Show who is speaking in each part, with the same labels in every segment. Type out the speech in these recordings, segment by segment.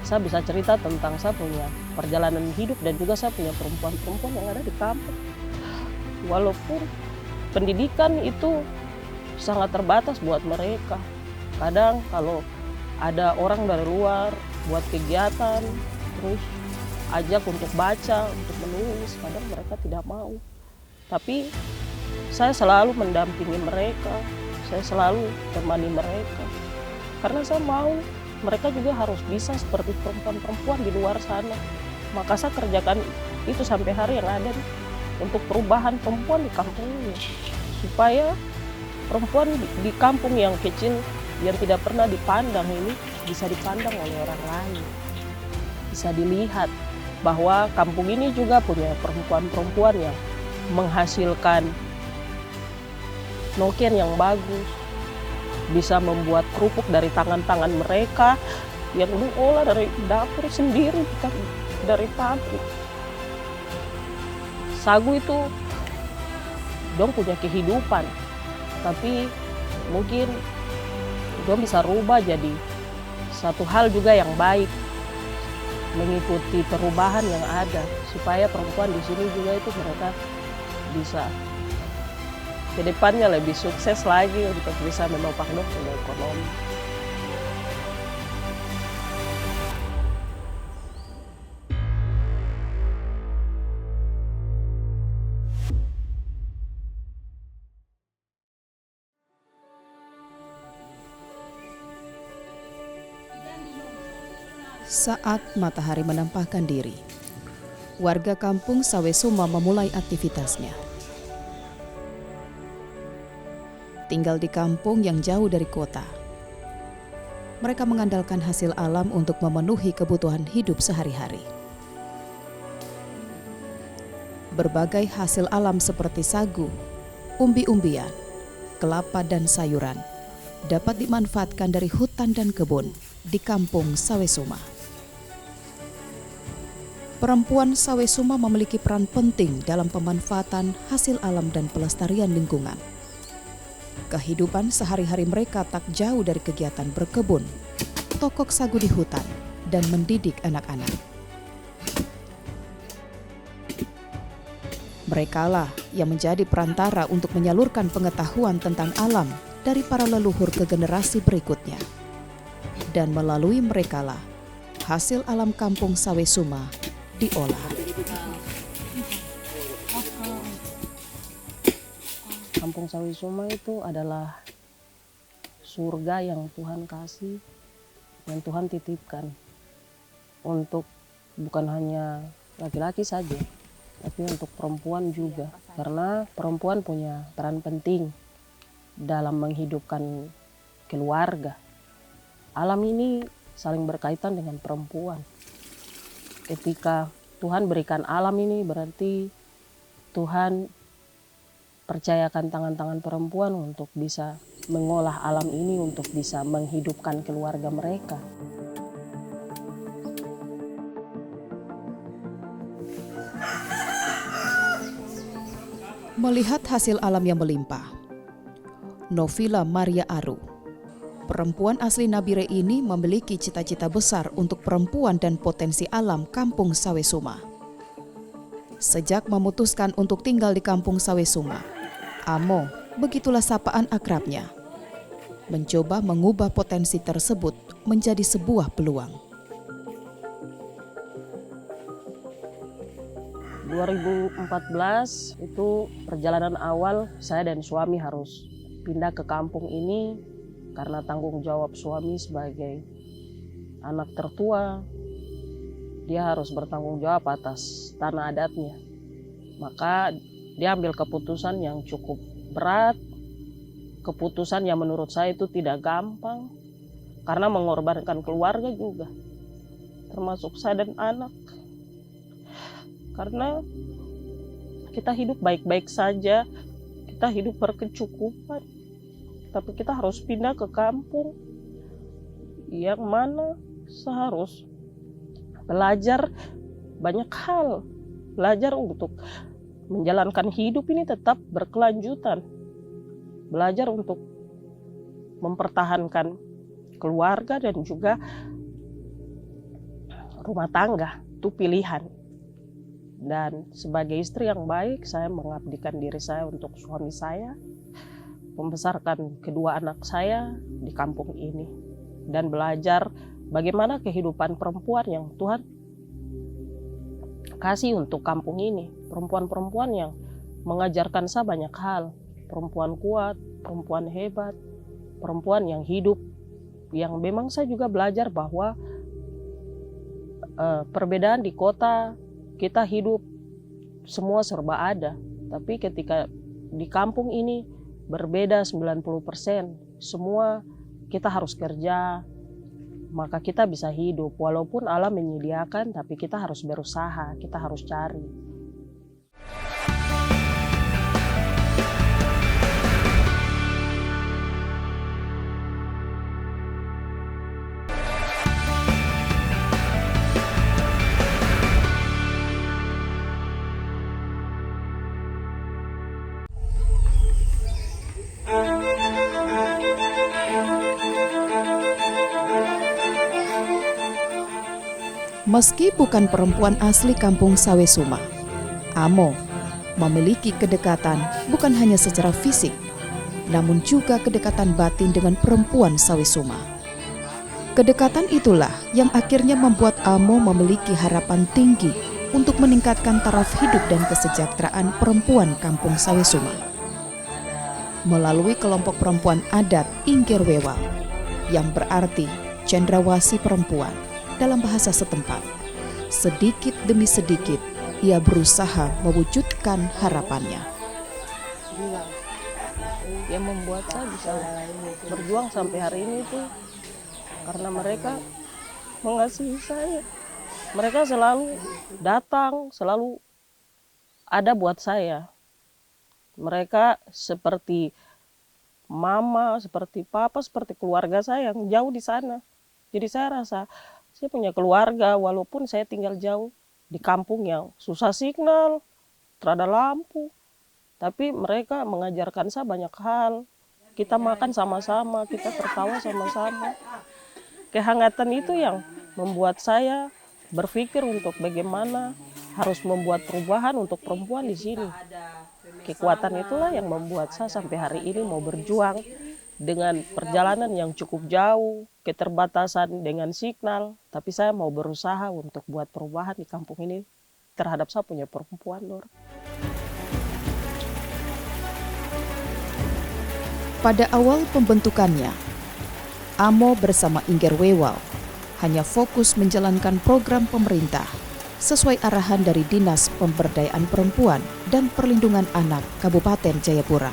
Speaker 1: saya bisa cerita tentang saya punya perjalanan hidup dan juga saya punya perempuan-perempuan yang ada di kampung. Walaupun pendidikan itu sangat terbatas buat mereka. Kadang kalau ada orang dari luar buat kegiatan, terus ajak untuk baca, untuk menulis, kadang mereka tidak mau. Tapi saya selalu mendampingi mereka, saya selalu temani mereka. Karena saya mau mereka juga harus bisa seperti perempuan-perempuan di luar sana. Maka saya kerjakan itu sampai hari yang ada nih, untuk perubahan perempuan di kampung ini. Supaya perempuan di kampung yang kecil, yang tidak pernah dipandang ini, bisa dipandang oleh orang lain. Bisa dilihat bahwa kampung ini juga punya perempuan-perempuan yang menghasilkan noken yang bagus, bisa membuat kerupuk dari tangan-tangan mereka yang diolah dari dapur sendiri, bukan dari pabrik. Sagu itu dong punya kehidupan, tapi mungkin dong bisa rubah jadi satu hal juga yang baik, mengikuti perubahan yang ada, supaya perempuan di sini juga itu mereka bisa ke depannya lebih sukses lagi untuk bisa menopang ekonomi.
Speaker 2: Saat matahari menampakkan diri, warga kampung Sawesuma memulai aktivitasnya. Tinggal di kampung yang jauh dari kota, mereka mengandalkan hasil alam untuk memenuhi kebutuhan hidup sehari-hari. Berbagai hasil alam seperti sagu, umbi-umbian, kelapa dan sayuran dapat dimanfaatkan dari hutan dan kebun di kampung Sawesuma. Perempuan Sawesuma memiliki peran penting dalam pemanfaatan hasil alam dan pelestarian lingkungan. Kehidupan sehari-hari mereka tak jauh dari kegiatan berkebun, tokok sagu di hutan, dan mendidik anak-anak. Merekalah yang menjadi perantara untuk menyalurkan pengetahuan tentang alam dari para leluhur ke generasi berikutnya. Dan melalui merekalah, hasil alam kampung Sawesuma diolah.
Speaker 1: Kampung Sawesuma itu adalah surga yang Tuhan kasih, yang Tuhan titipkan untuk bukan hanya laki-laki saja, tapi untuk perempuan juga. Karena perempuan punya peran penting dalam menghidupkan keluarga. Alam ini saling berkaitan dengan perempuan. Ketika Tuhan berikan alam ini, berarti Tuhan percayakan tangan-tangan perempuan untuk bisa mengolah alam ini, untuk bisa menghidupkan keluarga mereka.
Speaker 2: Melihat hasil alam yang melimpah, Novila Maria Aru, perempuan asli Nabire ini memiliki cita-cita besar untuk perempuan dan potensi alam kampung Sawesuma. Sejak memutuskan untuk tinggal di kampung Sawesuma, Amo, begitulah sapaan akrabnya, mencoba mengubah potensi tersebut menjadi sebuah peluang.
Speaker 1: 2014 itu perjalanan awal saya dan suami harus pindah ke kampung ini karena tanggung jawab suami sebagai anak tertua. Dia harus bertanggung jawab atas tanah adatnya. Maka dia ambil keputusan yang cukup berat, keputusan yang menurut saya itu tidak gampang, karena mengorbankan keluarga juga, termasuk saya dan anak. Karena kita hidup baik-baik saja, kita hidup berkecukupan, tapi kita harus pindah ke kampung yang mana seharus belajar banyak hal, belajar untuk menjalankan hidup ini tetap berkelanjutan, belajar untuk mempertahankan keluarga dan juga rumah tangga itu pilihan. Dan sebagai istri yang baik, saya mengabdikan diri saya untuk suami saya, membesarkan kedua anak saya di kampung ini, dan belajar bagaimana kehidupan perempuan yang Tuhan kasih untuk kampung ini. Perempuan-perempuan yang mengajarkan saya banyak hal. Perempuan kuat, perempuan hebat, perempuan yang hidup. Yang memang saya juga belajar bahwa perbedaan di kota, kita hidup semua serba ada. Tapi ketika di kampung ini berbeda 90%. Semua kita harus kerja, maka kita bisa hidup. Walaupun Allah menyediakan, tapi kita harus berusaha, kita harus cari.
Speaker 2: Meski bukan perempuan asli kampung Sawesuma, Amo memiliki kedekatan bukan hanya secara fisik, namun juga kedekatan batin dengan perempuan Sawesuma. Kedekatan itulah yang akhirnya membuat Amo memiliki harapan tinggi untuk meningkatkan taraf hidup dan kesejahteraan perempuan kampung Sawesuma. Melalui kelompok perempuan adat Inggerwewa, yang berarti cendrawasih perempuan dalam bahasa setempat, sedikit demi sedikit ia berusaha mewujudkan harapannya.
Speaker 1: Yang membuat saya bisa berjuang sampai hari ini itu karena mereka mengasihi saya. Mereka selalu datang, selalu ada buat saya. Mereka seperti mama, seperti papa, seperti keluarga saya yang jauh di sana. Jadi saya rasa saya punya keluarga walaupun saya tinggal jauh di kampung yang susah signal, terada lampu. Tapi mereka mengajarkan saya banyak hal. Kita makan sama-sama, kita tertawa sama-sama. Kehangatan itu yang membuat saya berpikir untuk bagaimana harus membuat perubahan untuk perempuan di sini. Kekuatan itulah yang membuat saya sampai hari ini mau berjuang dengan perjalanan yang cukup jauh, keterbatasan dengan signal, tapi saya mau berusaha untuk buat perubahan di kampung ini terhadap saya punya perempuan, Lor.
Speaker 2: Pada awal pembentukannya, Amo bersama Inggerwewa hanya fokus menjalankan program pemerintah sesuai arahan dari Dinas Pemberdayaan Perempuan dan Perlindungan Anak Kabupaten Jayapura.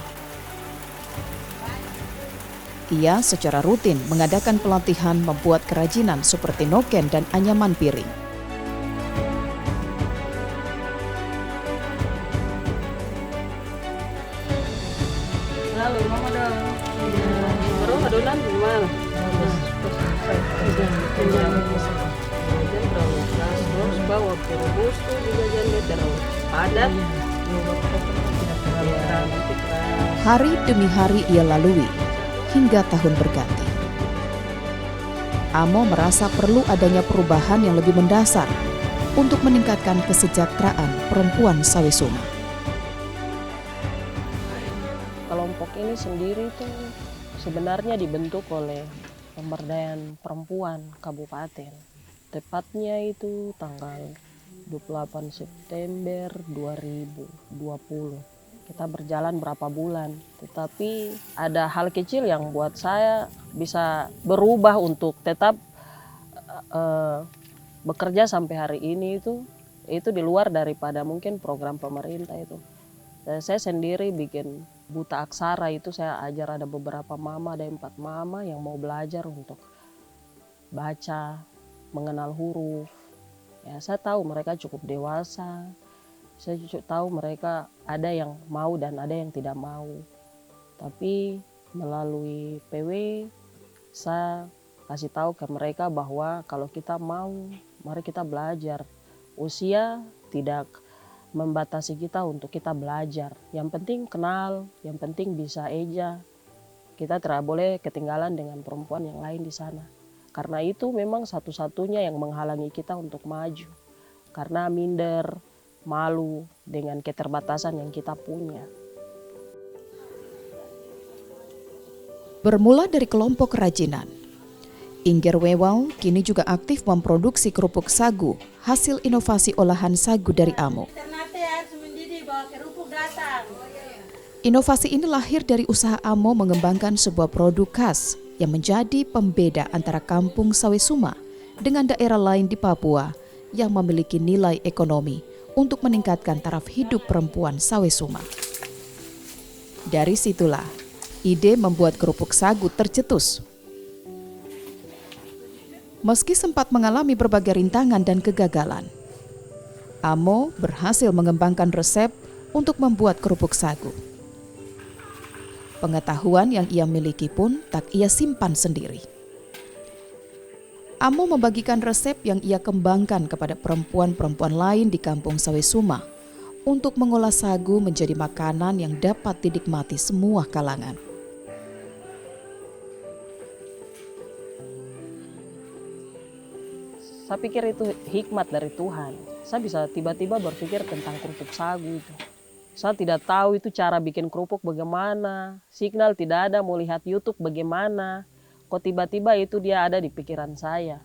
Speaker 2: Ia secara rutin mengadakan pelatihan membuat kerajinan seperti noken dan anyaman piring.
Speaker 1: Halo, mama dong. Baru adonan gimana? Terus bawa ke robusto juga jangan terlalu padat.
Speaker 2: Hari demi hari ia lalui hingga tahun berganti. Amo merasa perlu adanya perubahan yang lebih mendasar untuk meningkatkan kesejahteraan perempuan Sawesuma.
Speaker 1: Kelompok ini sendiri tuh sebenarnya dibentuk oleh Pemberdayaan Perempuan Kabupaten. Tepatnya itu tanggal 28 September 2020. Kita berjalan berapa bulan, tetapi ada hal kecil yang buat saya bisa berubah untuk tetap bekerja sampai hari ini itu di luar daripada mungkin program pemerintah itu. Dan saya sendiri bikin buta aksara itu saya ajar, ada beberapa mama, ada 4 mama yang mau belajar untuk baca, mengenal huruf. Ya, saya tahu mereka cukup dewasa. Saya tahu mereka ada yang mau dan ada yang tidak mau. Tapi melalui PW saya kasih tahu ke mereka bahwa kalau kita mau, mari kita belajar. Usia tidak membatasi kita untuk kita belajar. Yang penting kenal, yang penting bisa eja. Kita tidak boleh ketinggalan dengan perempuan yang lain di sana. Karena itu memang satu-satunya yang menghalangi kita untuk maju. Karena minder, malu dengan keterbatasan yang kita punya.
Speaker 2: Bermula dari kelompok kerajinan, Inger Wewal kini juga aktif memproduksi kerupuk sagu hasil inovasi olahan sagu dari Amo. Inovasi ini lahir dari usaha Amo mengembangkan sebuah produk khas yang menjadi pembeda antara kampung Sawesuma dengan daerah lain di Papua yang memiliki nilai ekonomi untuk meningkatkan taraf hidup perempuan Sawesuma. Dari situlah ide membuat kerupuk sagu tercetus. Meski sempat mengalami berbagai rintangan dan kegagalan, Amo berhasil mengembangkan resep untuk membuat kerupuk sagu. Pengetahuan yang ia miliki pun tak ia simpan sendiri. Amo membagikan resep yang ia kembangkan kepada perempuan-perempuan lain di kampung Sawesuma untuk mengolah sagu menjadi makanan yang dapat dinikmati semua kalangan.
Speaker 1: Saya pikir itu hikmat dari Tuhan. Saya bisa tiba-tiba berpikir tentang kerupuk sagu itu. Saya tidak tahu itu cara bikin kerupuk bagaimana, signal tidak ada, mau lihat YouTube bagaimana. Kok tiba-tiba itu dia ada di pikiran saya.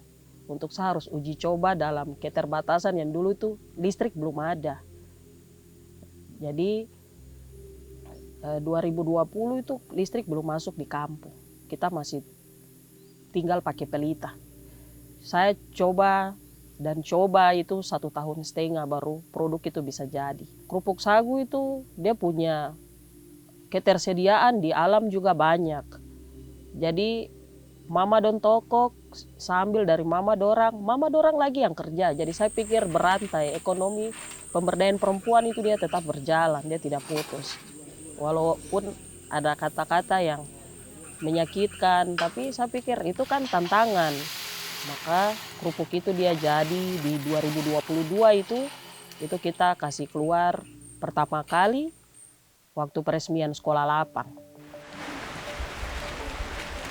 Speaker 1: Untuk saya harus uji coba dalam keterbatasan yang dulu itu listrik belum ada. Jadi 2020 itu listrik belum masuk di kampung. Kita masih tinggal pakai pelita. Saya coba itu 1,5 tahun baru produk itu bisa jadi. Kerupuk sagu itu dia punya ketersediaan di alam juga banyak. Jadi mama don tokok sambil dari mama dorang lagi yang kerja. Jadi saya pikir berantai ekonomi pemberdayaan perempuan itu dia tetap berjalan, dia tidak putus. Walaupun ada kata-kata yang menyakitkan, tapi saya pikir itu kan tantangan. Maka kerupuk itu dia jadi di 2022 itu kita kasih keluar pertama kali waktu peresmian sekolah lapang.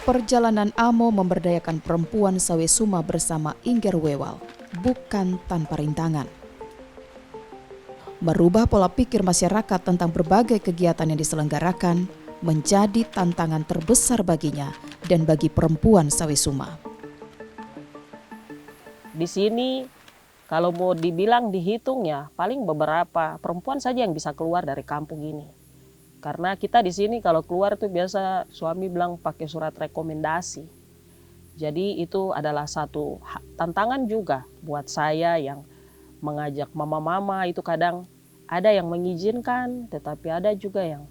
Speaker 2: Perjalanan Amo memberdayakan perempuan Sawesuma bersama Inger Wewal bukan tanpa rintangan. Merubah pola pikir masyarakat tentang berbagai kegiatan yang diselenggarakan menjadi tantangan terbesar baginya dan bagi perempuan Sawesuma.
Speaker 1: Di sini kalau mau dibilang dihitung ya paling beberapa perempuan saja yang bisa keluar dari kampung ini. Karena kita di sini kalau keluar itu biasa suami bilang pakai surat rekomendasi. Jadi itu adalah satu tantangan juga buat saya yang mengajak mama-mama itu kadang ada yang mengizinkan tetapi ada juga yang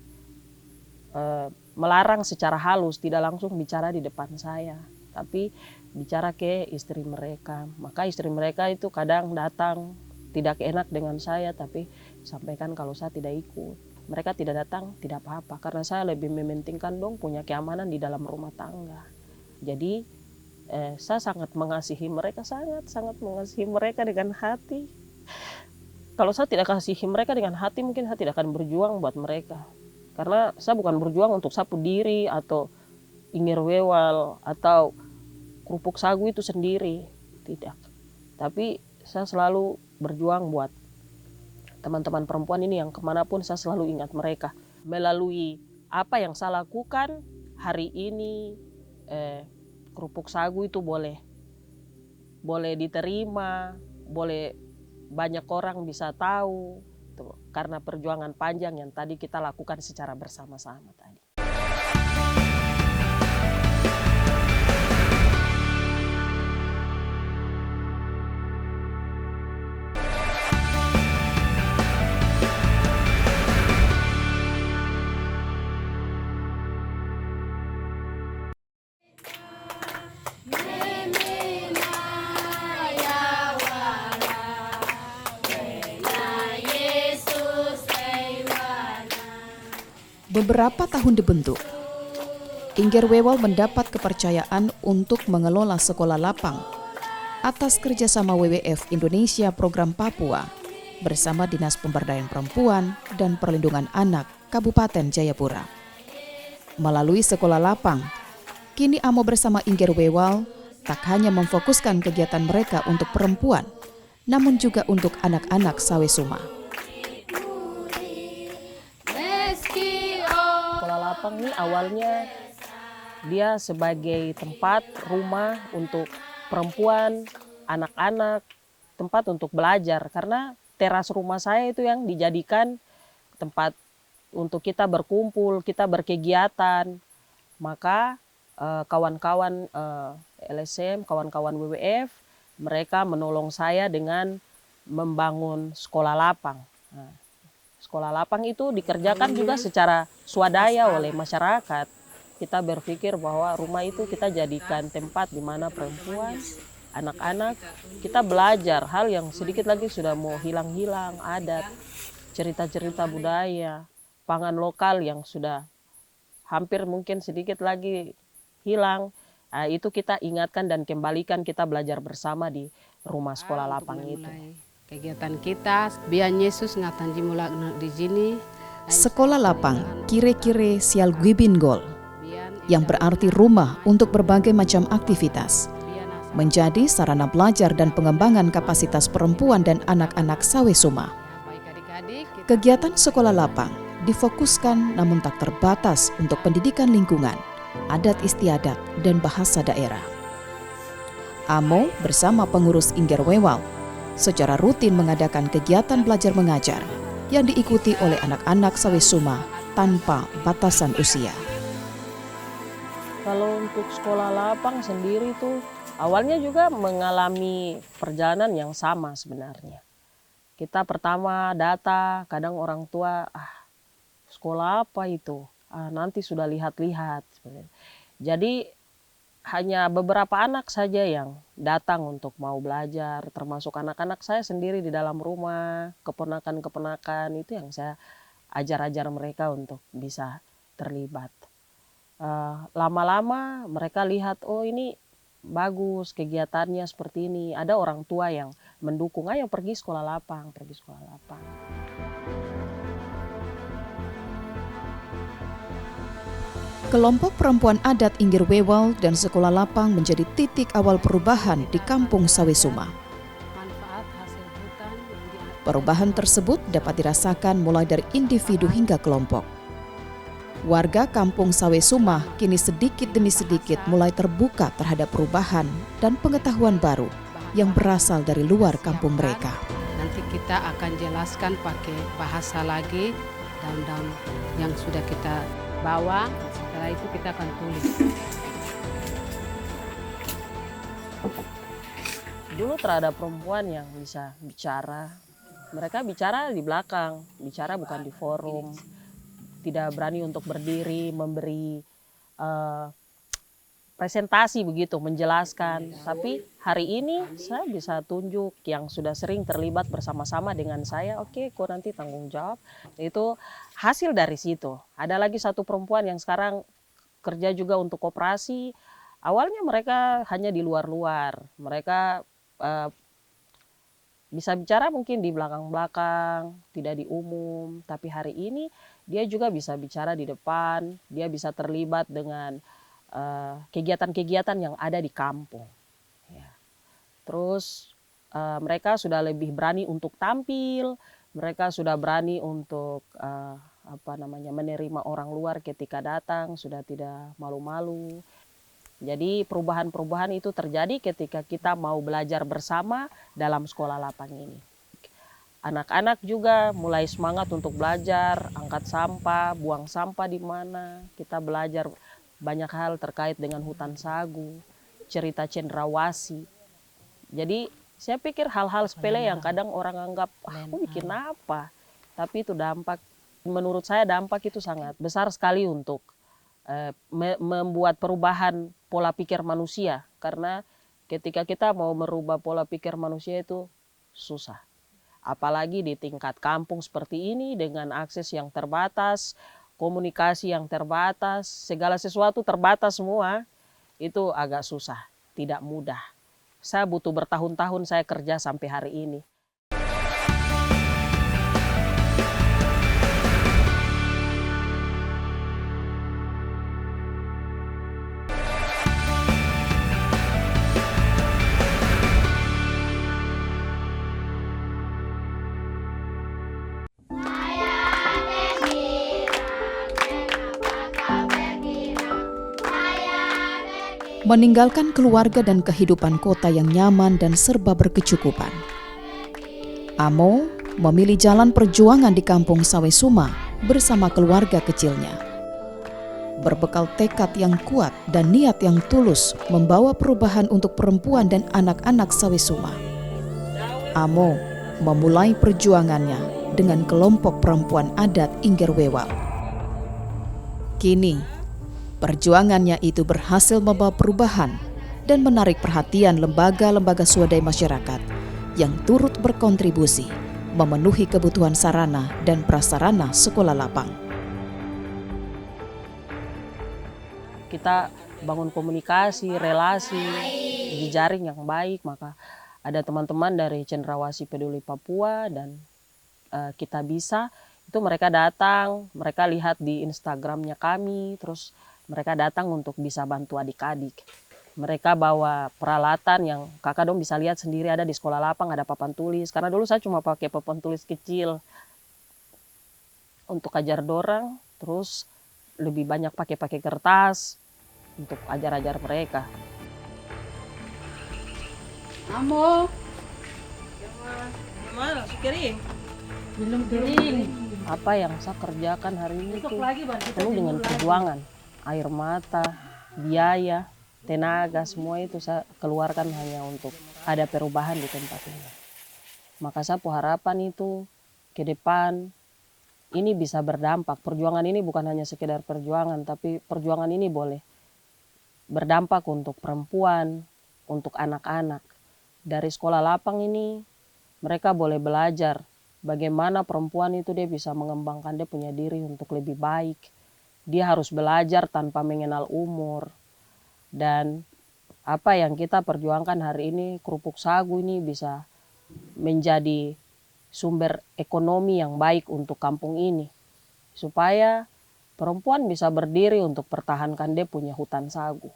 Speaker 1: melarang secara halus, tidak langsung bicara di depan saya. Tapi bicara ke istri mereka. Maka istri mereka itu kadang datang tidak enak dengan saya tapi sampaikan kalau saya tidak ikut. Mereka tidak datang tidak apa-apa karena saya lebih mementingkan dong punya keamanan di dalam rumah tangga. Jadi saya sangat mengasihi mereka, sangat mengasihi mereka dengan hati. Kalau saya tidak kasihi mereka dengan hati mungkin saya tidak akan berjuang buat mereka. Karena saya bukan berjuang untuk sapu diri atau Inger Wewal atau kerupuk sagu itu sendiri, tidak. Tapi saya selalu berjuang buat teman-teman perempuan ini yang kemanapun saya selalu ingat mereka. Melalui apa yang saya lakukan hari ini, kerupuk sagu itu boleh diterima, boleh banyak orang bisa tahu, karena perjuangan panjang yang tadi kita lakukan secara bersama-sama tadi.
Speaker 2: Beberapa tahun dibentuk, Inger Wewal mendapat kepercayaan untuk mengelola sekolah lapang atas kerjasama WWF Indonesia Program Papua bersama Dinas Pemberdayaan Perempuan dan Perlindungan Anak Kabupaten Jayapura. Melalui sekolah lapang, kini Amo bersama Inger Wewal tak hanya memfokuskan kegiatan mereka untuk perempuan, namun juga untuk anak-anak Sawesuma.
Speaker 1: Sekolah lapang ini awalnya dia sebagai tempat rumah untuk perempuan, anak-anak, tempat untuk belajar. Karena teras rumah saya itu yang dijadikan tempat untuk kita berkumpul, kita berkegiatan. Maka kawan-kawan LSM, kawan-kawan WWF, mereka menolong saya dengan membangun sekolah lapang. Nah, sekolah lapang itu dikerjakan juga secara swadaya oleh masyarakat. Kita berpikir bahwa rumah itu kita jadikan tempat di mana perempuan, anak-anak, kita belajar hal yang sedikit lagi sudah mau hilang-hilang, adat, cerita-cerita budaya, pangan lokal yang sudah hampir mungkin sedikit lagi hilang. Nah, itu kita ingatkan dan kembalikan, kita belajar bersama di rumah sekolah lapang itu.
Speaker 3: Kegiatan kita, biar Yesus ngatan jimulak di sini.
Speaker 2: Sekolah lapang kire-kire sial gwibingol, yang berarti rumah untuk berbagai macam aktivitas, menjadi sarana belajar dan pengembangan kapasitas perempuan dan anak-anak Sawesuma. Kegiatan sekolah lapang difokuskan namun tak terbatas untuk pendidikan lingkungan, adat istiadat, dan bahasa daerah. AMO bersama pengurus Ingger Wewal secara rutin mengadakan kegiatan belajar mengajar yang diikuti oleh anak-anak Sawesuma tanpa batasan usia.
Speaker 1: Kalau untuk sekolah lapang sendiri tuh awalnya juga mengalami perjalanan yang sama sebenarnya. Kita pertama data, kadang orang tua, sekolah apa itu? Nanti sudah lihat-lihat. Jadi hanya beberapa anak saja yang datang untuk mau belajar, termasuk anak-anak saya sendiri di dalam rumah, keponakan-keponakan itu yang saya ajar-ajar mereka untuk bisa terlibat. Lama-lama mereka lihat, oh ini bagus kegiatannya seperti ini. Ada orang tua yang mendukung, ayo pergi sekolah lapang, pergi sekolah lapang.
Speaker 2: Kelompok perempuan adat Ingger Wewal dan sekolah lapang menjadi titik awal perubahan di kampung Sawesuma. Perubahan tersebut dapat dirasakan mulai dari individu hingga kelompok. Warga kampung Sawesuma kini sedikit demi sedikit mulai terbuka terhadap perubahan dan pengetahuan baru yang berasal dari luar kampung mereka.
Speaker 3: Nanti kita akan jelaskan pakai bahasa lagi, daun-daun yang sudah kita bawa. Setelah itu kita akan tulis.
Speaker 1: Dulu terhadap perempuan yang bisa bicara, mereka bicara di belakang, bicara bukan di forum. Tidak berani untuk berdiri, memberi presentasi begitu, menjelaskan. Tapi hari ini saya bisa tunjuk yang sudah sering terlibat bersama-sama dengan saya, oke, kok nanti tanggung jawab. Itu hasil dari situ. Ada lagi satu perempuan yang sekarang kerja juga untuk koperasi. Awalnya mereka hanya di luar-luar. Mereka bisa bicara mungkin di belakang-belakang, tidak di umum. Tapi hari ini dia juga bisa bicara di depan, dia bisa terlibat dengan kegiatan-kegiatan yang ada di kampung. Ya. Terus mereka sudah lebih berani untuk tampil, mereka sudah berani untuk menerima orang luar ketika datang, sudah tidak malu-malu. Jadi perubahan-perubahan itu terjadi ketika kita mau belajar bersama dalam sekolah lapang ini. Anak-anak juga mulai semangat untuk belajar, angkat sampah, buang sampah di mana. Kita belajar banyak hal terkait dengan hutan sagu, cerita cendrawasih. Jadi saya pikir hal-hal sepele yang kadang orang anggap, aku bikin apa? Tapi itu dampak, menurut saya dampak itu sangat besar sekali untuk membuat perubahan pola pikir manusia. Karena ketika kita mau merubah pola pikir manusia itu susah. Apalagi di tingkat kampung seperti ini dengan akses yang terbatas, komunikasi yang terbatas, segala sesuatu terbatas semua, itu agak susah, tidak mudah. Saya butuh bertahun-tahun saya kerja sampai hari ini.
Speaker 2: meninggalkan keluarga dan kehidupan kota yang nyaman dan serba berkecukupan. Amo memilih jalan perjuangan di kampung Sawesuma bersama keluarga kecilnya. Berbekal tekad yang kuat dan niat yang tulus membawa perubahan untuk perempuan dan anak-anak Sawesuma, Amo memulai perjuangannya dengan kelompok perempuan adat Inggerwewal. Kini, perjuangannya itu berhasil membawa perubahan dan menarik perhatian lembaga-lembaga swadaya masyarakat yang turut berkontribusi memenuhi kebutuhan sarana dan prasarana sekolah lapang.
Speaker 1: Kita bangun komunikasi, relasi, jejaring yang baik, maka ada teman-teman dari Cendrawasih Peduli Papua dan Kita Bisa, itu mereka datang, mereka lihat di Instagramnya kami, terus mereka datang untuk bisa bantu adik-adik. Mereka bawa peralatan yang kakak dong bisa lihat sendiri, ada di sekolah lapang, ada papan tulis. Karena dulu saya cuma pakai papan tulis kecil untuk ajar dorang, terus lebih banyak pakai kertas untuk ajar-ajar mereka.
Speaker 3: Amo,
Speaker 1: Mana? Kering?
Speaker 3: belum kering.
Speaker 1: Apa yang saya kerjakan hari ini tuh penuh dengan perjuangan, air mata, biaya, tenaga, semua itu saya keluarkan hanya untuk ada perubahan di tempat ini. Maka saya harapan itu ke depan ini bisa berdampak. Perjuangan ini bukan hanya sekedar perjuangan, tapi perjuangan ini boleh berdampak untuk perempuan, untuk anak-anak. Dari sekolah lapang ini mereka boleh belajar bagaimana perempuan itu dia bisa mengembangkan dia punya diri untuk lebih baik. Dia harus belajar tanpa mengenal umur. Dan apa yang kita perjuangkan hari ini, kerupuk sagu ini bisa menjadi sumber ekonomi yang baik untuk kampung ini. Supaya perempuan bisa berdiri untuk pertahankan dia punya hutan sagu.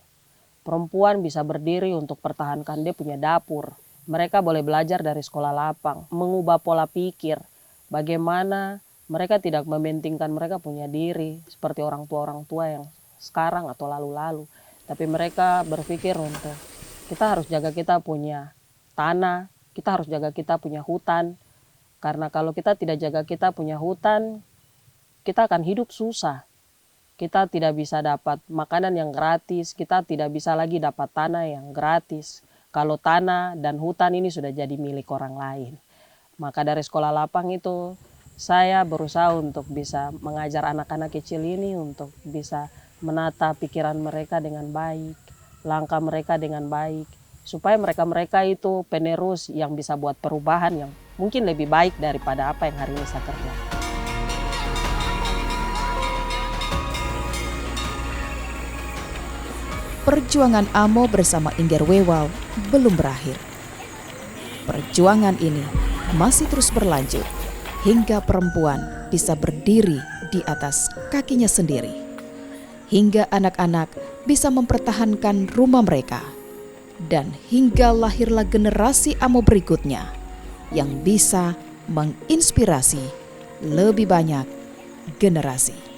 Speaker 1: Perempuan bisa berdiri untuk pertahankan dia punya dapur. Mereka boleh belajar dari sekolah lapang, mengubah pola pikir. Bagaimana mereka tidak mementingkan mereka punya diri seperti orang tua yang sekarang atau lalu-lalu. Tapi mereka berpikir untuk kita harus jaga kita punya tanah, kita harus jaga kita punya hutan. Karena kalau kita tidak jaga kita punya hutan, kita akan hidup susah. Kita tidak bisa dapat makanan yang gratis, kita tidak bisa lagi dapat tanah yang gratis. Kalau tanah dan hutan ini sudah jadi milik orang lain. Maka dari sekolah lapang itu saya berusaha untuk bisa mengajar anak-anak kecil ini untuk bisa menata pikiran mereka dengan baik, langkah mereka dengan baik. Supaya mereka itu penerus yang bisa buat perubahan yang mungkin lebih baik daripada apa yang hari ini saya kerjakan.
Speaker 2: Perjuangan Amo bersama Inggerwewal belum berakhir. Perjuangan ini masih terus berlanjut hingga perempuan bisa berdiri di atas kakinya sendiri. Hingga anak-anak bisa mempertahankan rumah mereka. Dan hingga lahirlah generasi Amo berikutnya yang bisa menginspirasi lebih banyak generasi.